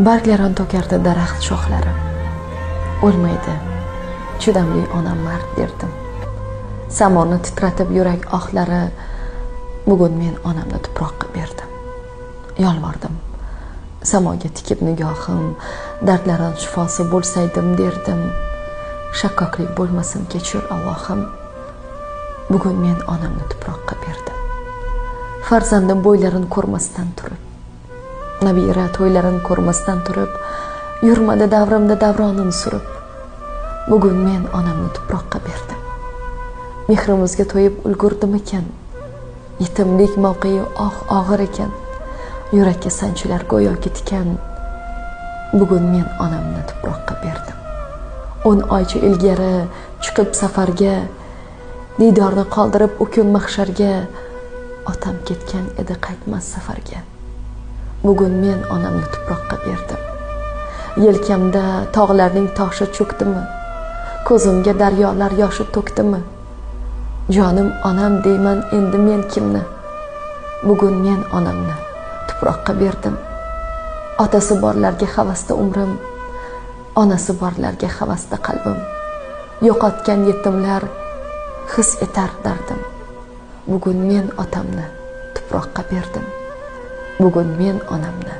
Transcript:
Barglarini to'kardi daraxt shoxlari. O'lmaydi, chidamli onam mard derdim. Samoni titratib yurak ohlari, bugun men onamni tuproqqa berdim. Yolvordim, samoga tikib nigohim, dardlarim shifosi bo'lsaydim derdim. Shakkoklik bo'lmasin kechir Allohim, bugun men onamni tuproqqa berdim. Farzandim bo'ylarini ko'rmasdan turib, nabira to'ylarini ko'rmasdan turib, yurmadi davrimda davronini surib, bugun men onamni tuproqqa berdim. Mehrimizga to'yib ulgurdim ekan, yetimlik mavqei og'ir ekan, yurakka sanchilar go'yoki tikan, bugun men onamni tuproqqa berdim. 10 oycha ilgari chiqib safarga, didorni qoldirib u kun mahsharga, otam ketgan edi qaytmas safarga. Bugun men onamni tuproqqa berdim. Yelkamda tog'larning toshi cho'kdimi? Ko'zimga daryolar yoshi to'kdimi? Jonim onam deyman endi men kimni? Bugun men onamni tuproqqa berdim. Otasi borlarga havasda umrim, onasi borlarga havasda qalbim. Yo'qotgan yetimlar his etar dardim. Bugun men otamni tuproqqa berdim. Bugun men onamni